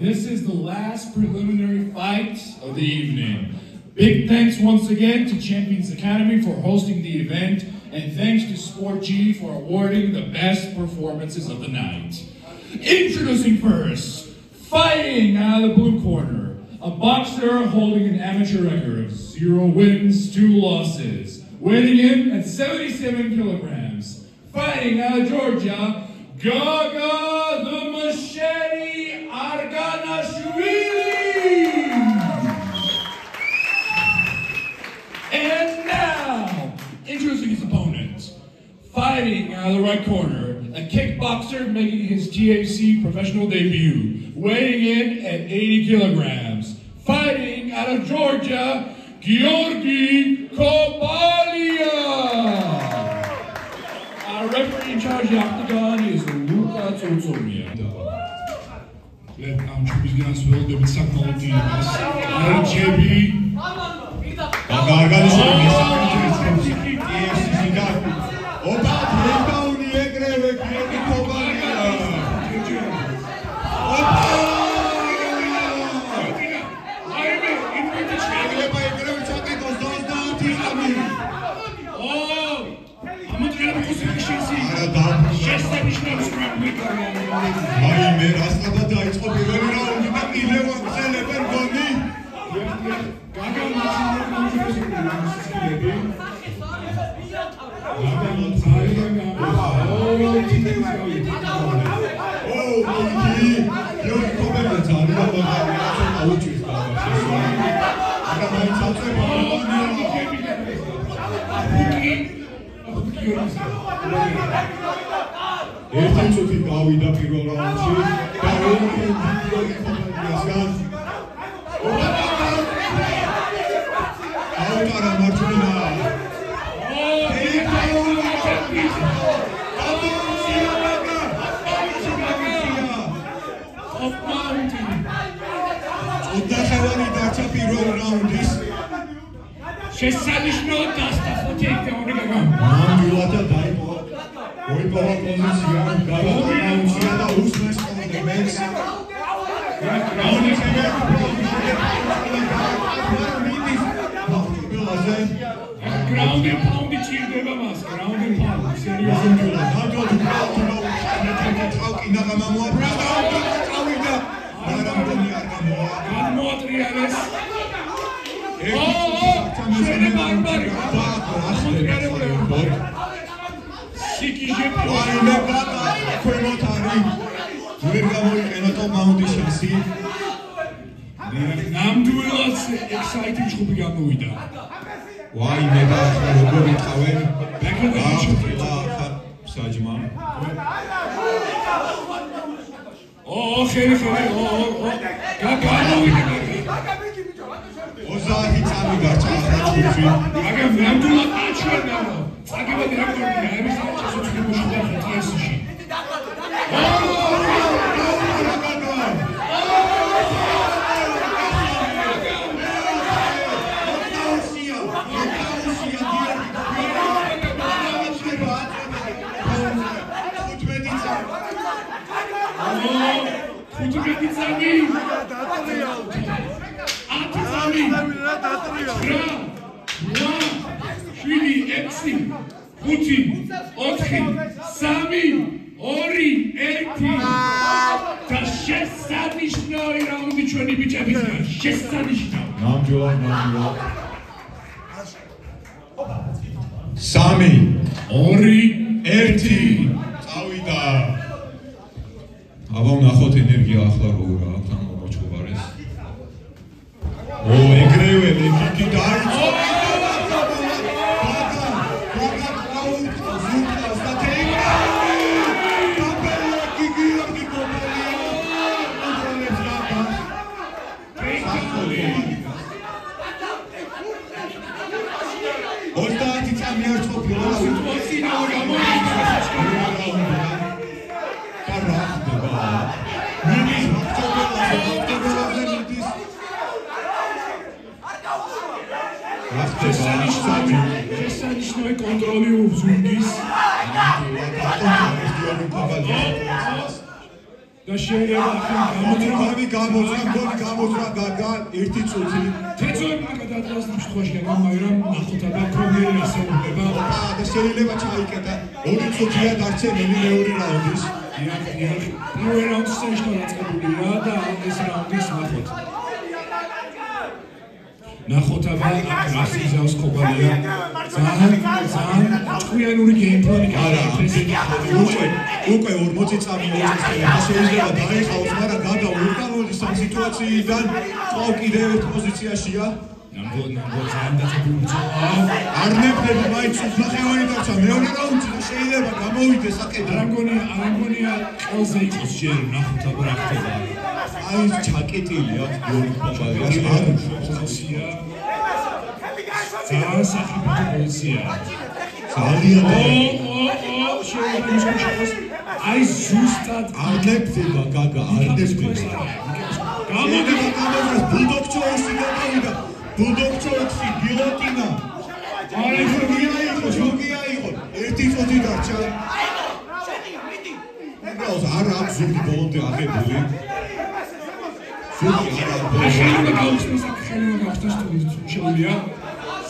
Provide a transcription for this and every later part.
This is the last preliminary fight of the evening. Big thanks once again to Champions Academy for hosting the event, and thanks to Sport G for awarding the best performances of the night. Introducing first, fighting out of the blue corner, a boxer holding an amateur record of 0 wins, 2 losses, weighing in at 77 kilograms. Fighting out of Georgia, Gaga the Machete Arganashvili. And now, introducing his opponent, fighting out of the right corner, a kickboxer making his THC professional debut, weighing in at 80 kilograms. Fighting out of Georgia, Georgi Kobalia. Our referee in charge of the octagon is Luka Tsotsomia. I'm trying to build with technology. და შეიძლება გამოძრა გაგა ერთი წუთი თეწოებმა გადაადგას იმ შემთხვევაში მაგრამ ნახოთ აბა პრობლემა ასეულება და შეიძლება ჩაიკეტა 2 წუთია დარჩენილი მეორე რაუნდის პირველ რაუნდში შეშტო დაწყებულია და ეს რაუნდის ნახოთ აბა რას იზავს კობალია ძალიან ჭკვიანური გეიმპლანი უკვე 40 წამი მოწესრიგა შეიძლება დაიხაოს მაგრამ გადა უკანონის ამ სიტუაციიდან ყავ კიდევ ერთ პოზიციაშია ნამდვილად ძალიან დაწებული ბრძოლა არ ნებდება მაინც ნახევარი დარჩა მეორე რაუნდში და შეიძლება გამოვიდეს აკეთა არანგონია ყელზე იყოს ჯერ ნახოთ აბა რა ხდება აი ჩაკეტილია გიორგი კობალიას პოზიცია ძალიან საფრთხე პოზიცია ძალიან აი ზუსტად არ ნებდება გაგა არ ნებდება გამოდის ბულდოგ-ჩოისი გამოვიდა ბულდოგ-ჩოისი გილოტინა არა ჯოგია იყო ერთი წუთი დარჩა არ აქვს ზურგი ბოლომდე აღებული ზურგი არ აქვს შეიძლება გაუხსნას აქ ხელმა გახსნას შეუძლია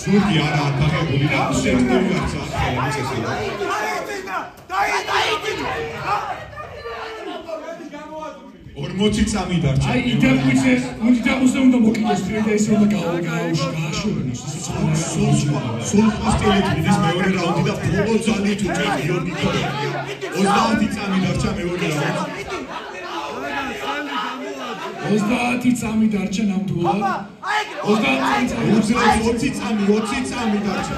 ზურგი არ აქვს აღებული და შემდგომი არცა ხელმის ესე Ormoci წამი დარჩა. აი იდეალურზე, უდიდამოსე უნდა მოკლდეს და ესე უნდა გააშოროს. სულ პასტელეთის მეორე რაუნდი და ბოლო ძალით უჭერს გიორგი კობალია. 30 წამი დარჩა მეორე რაუნდში. 30 წამი დარჩა ნამდვილად. 20 წამი დარჩა.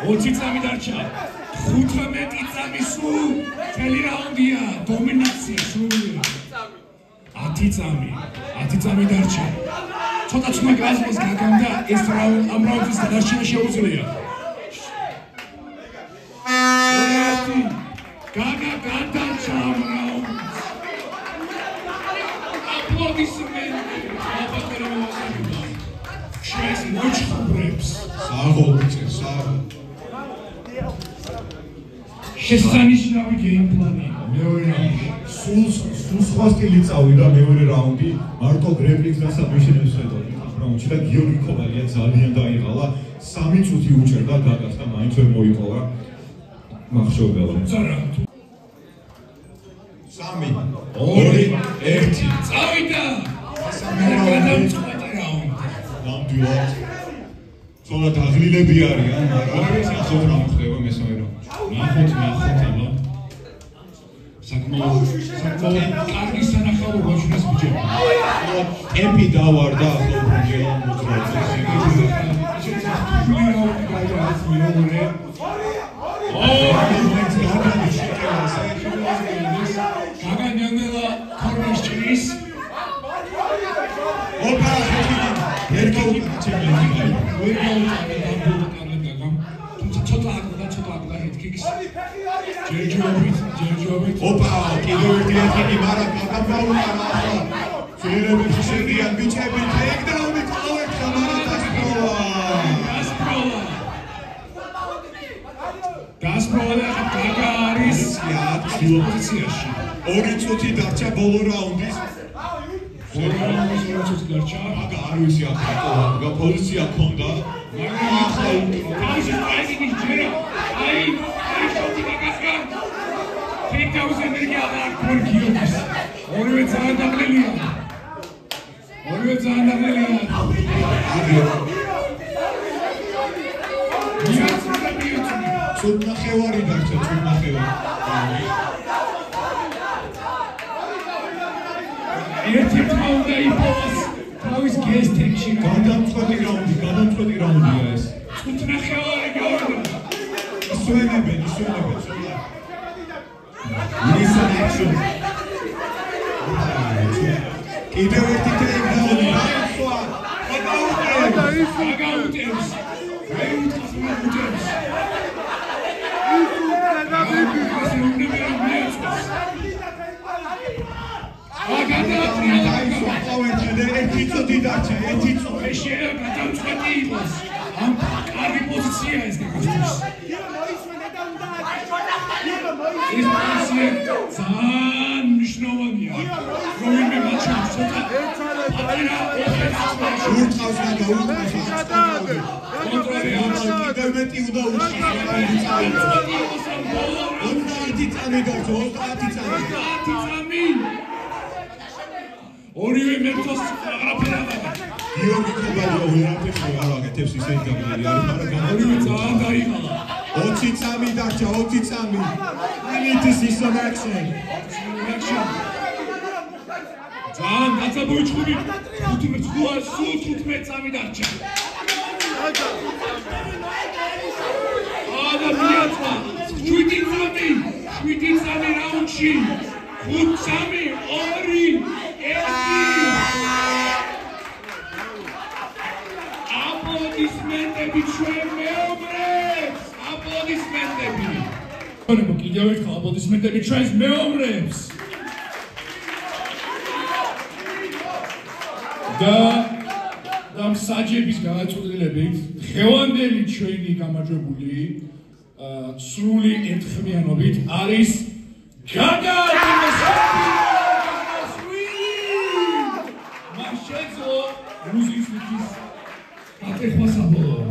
20 წამი დარჩა. 15 წამი სულ მთელი რაუნდია დომინაცია სრულიად 10 წამი დარჩა ცოტა თმა გაზმოს გაგამ და ეს ამ რაუნდის დარჩენა შეუძლია გაგა გადარჩა ამ რაუნდს აპლოდისმენტები შეს მოჩხუბრებს შესანიშნავი გეიმპლანი მეორე რაუნდში. სულ სხვა სტილი წავიდა მეორე რაუნდი. მარტო გრეპლინგს და საბიშენებს ხედავთ რაუნდში და გიორგი კობალია ძალიან დაიღალა. 3 წუთი უჭერდა გაგას და მაინც ვერ მოიპოვა. მახშობელა. 3 2 1 წავიდა. გადამწყვეტი რაუნდი. ნამდვილად. ცოტა დაღლილები არიან, მაგრამ ახლა რა ხდება მესამე რაუნდში. ნახოთ აბა საკმაოდ კარგი სანახაო ბავშვების ბიჭები ტემპი დავარდა ახლა პრობლემა მოძრაობს გაგანიანელა ქორნიშჩის ოპა ერგაუტა ჩემი ცოტა აღდა ჰედკიქს ჯერჯობით ოპა კიდევ ერთი ჰედკიკი მაგრამ გაგამაულა შეიძლება შეგიან ბიჭები ტეიქდაუნი ყოველთვის მაგრამ დასპროლა გაგა არის პოზიციაში 2 წუთი დარჩა ბოლო რაუნდის გაგა არ ვიცი ახლა პოზიცია ჰქონდა მაგრამ ახლა ის ჯერა აი შოთი გაგასგან თითქოს ენერგია არ გორგიოს ორივე ძალიან დაღლილია ცუდ ნახევარი დარჩა ერთ-ერთმა უნდა იპოვოს თავის გესტებში გადამწყვეტი რაუნდია ეს ცუდ ნახევარი გავიდა ისვენებენ Listen action. კიდევ ერთი ტეიქდაუნი გაგაუტებს ერთი წუთი დარჩა შეიძლება გადამწყვეტი იყოს ამ კარგი პოზიცია ეს გაგასთვის ეს პოზიცია ორივე მეთოს აღაფერა. გიორგი ქობალია უერაფერს არ ვაკეთებს ისეთი გამიერი არის, მაგრამ ორივე ძალიან დაიღალა. 23 დარჩა, 23. We need to see some action. ძალიან გაწაბოიჩხუბი. 15 წამი დარჩა. ადამიანმა 7 წამი რაუნდში. 5 წამი 2 აპლოდისმენტები ჩვენ მეომრებს! აპლოდისმენტები! კიდევ ერთხელ აპლოდისმენტები ჩვენს მეომრებს! და მსაჯების გადაწყვეტილებით დღევანდელი ჩვენი გამარჯვებული სრული ერთხმიანობით არის გაგა შეძლო რუსეთის ლიგის გატეხვა საბოლოო.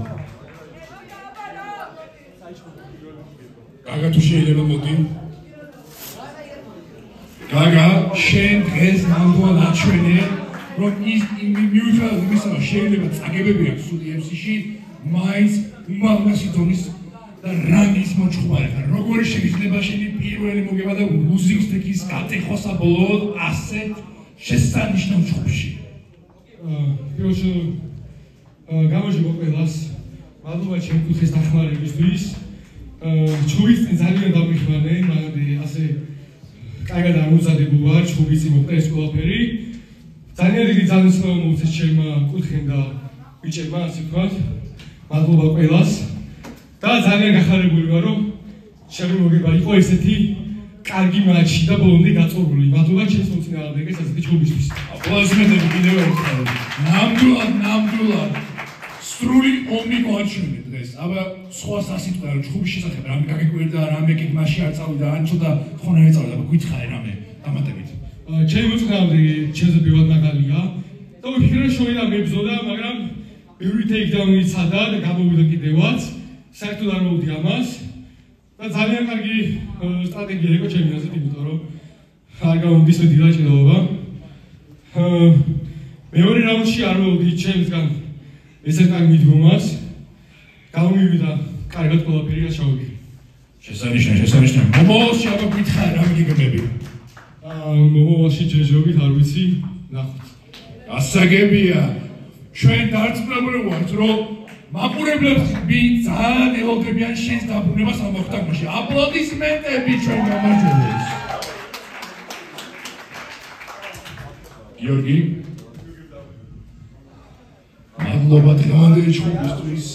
გაგა თუ შეიძლება მოდი. გაგა შენ დღეს ნამდვილად აჩვენე რომ ის მიუხედავად იმისა რომ შეიძლება წაგებები აქვს სული MC-ში მაინც უმაღლესი დონის და რანგის მოჭყვარი ხარ. როგორი შეიძლება შენი პირველი მოგება და რუსეთის ლიგის გატეხვა საბოლოო ასეთ შესანიშნავ ჯგუფში? Proszę, გამარჯობა ყველას. მადლობა ჩემ კუთხეს დახმარებისთვის. ჩუბის წინ ძალიან დამიხმარდნენ, მაგრამ ასე კარგად არ მozadebულ ვარ, ჩუბის წინ მოხდა ეს ყველაფერი. ძალიან დიდი ძალისხმევა მოვუწეს ჩემმა კუთხემ და ბიჭებმა, ასე ვთქვათ. მადლობა ყველას. და ძალიან გახარებული ვარ, რომ ჩემი მოგება იყო ესეთი კარგი მატჩი და ბოლომდე გაწოლილი. მადლობა ჩემს მოწინააღმდეგეს ასეთი ჩუბისთვის. აპლოდისმენტები კიდევ ერთხელ. ნამდვილად სრული ომი მოაჩვენე დღეს. აბა სხვა სასიტყვია რომ ჩხუბის შესახებ რამე გაგიკვირდა, რამე გიგმაში არ წავიდა, ან ცოტა ხონა ეწავდა, აბა გითხარი რამე დამატებით. ჩემი მოწინააღმდეგე ჩემზე პირველად მაგალია. და ვიფიქრე შოინა მებზოდა, მაგრამ ბევრი ტეიქდაუნი იცადა და გამოვიდა კიდევაც. საერთოდ არ მოვდი ამას. და ძალიან კარგი სტრატეგია იყო ჩემი აზრით, იმიტომ რომ არ გამომდის მე დილა ჭიდაობა. მეორე რაუნდში არ მოვდი ჩემსგან ესეთ კარგ მიდგომას. გამომივიდა კარგად ყველაფერი და ჩავიგე. შესანიშნავი. მომავალში აბა გითხარი რა მიგებები? მომავალში ჯეჯობით არ ვიცი, ნახოთ. გასაგებია. ჩვენ დარწმუნებული ვართ, რომ მაყურებლებს ძალიან ელოდებიან შენს დაბრუნებას ამ ოქტაგონში. აპლოდისმენტები ჩვენ გამარჯვებულს. გიორგი მადლობა დღევანდელი ჩხუბისთვის.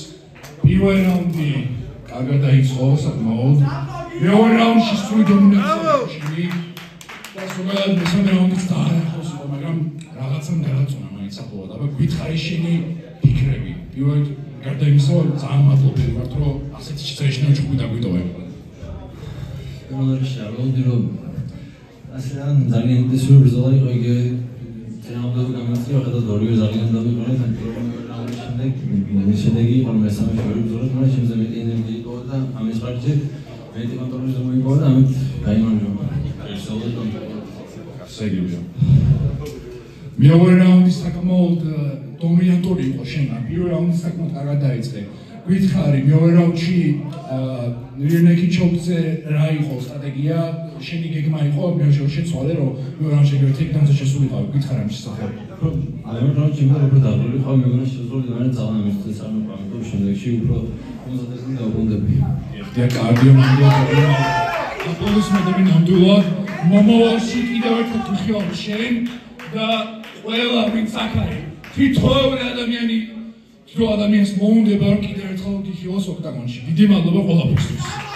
პირველი რაუნდი კარგად დაიწყო საკმაოდ. მეორე რაუნდში სრული დომინაცია და ზოგადად მესამე რაუნდიც ძალიან ახლოს იყო, მაგრამ რაღაცამ გადაწონა მაინც აპლოდად. აბა გითხარი შენი ფიქრები. პირველად გარდა იმისა, ძალიან მადლობელი ვართ, რომ ასეთი შეწეშნა ჩხუბი დაგვიტოვე. პირველში არ ვეუბნები, რომ ასე ძალიან ინტენსიური ბრძოლა იყო იგივე Trenavda გამიწია ხოდა ორივე ძალიან დავიყურე შემდეგ შემდეგი იყო მესამე შორი ბრძოლა, მაგრამ შემზე მეტი ენერგია იყო და ამის ხარჯზე მეტი კონტროლის მოიპოვა და ამით გაიმარჯვა. გასაგებია. მეორე რაუნდი საკმაოდ დომინანტური იყო შენგან. პირველ რაუნდში საკმაოდ კარგად დაიწყე. გითხარი მეორე რაუნდში ნირნეკიჩოვზე რა იყო სტრატეგია? შენი გეგმა იყო მეორე შეცვალე რომ მეორე რაუნდში ტექნიკაზე შესულიყავი. გითხარი ამის შესახებ. მეორე რაუნდში მე უფრო დაბრუნებულიყავ, მეორე შესული მაგრამ ძალიან ამისთვის არ მოვყავ, შემდეგში უფრო მოზადებული დავბრუნდები. ეხლა კარდიო მანდია. აპლოდისმენტები ნამდვილად. მომავალში კიდევ ერთხელ გიხილავ შენ და ყველა ვინც აქაა თითოეული ადამიანის მოუნდება რომ კიდევ ერთხელ გიხილოს ოქტაგონში. დიდი მადლობა ყველაფერთვის.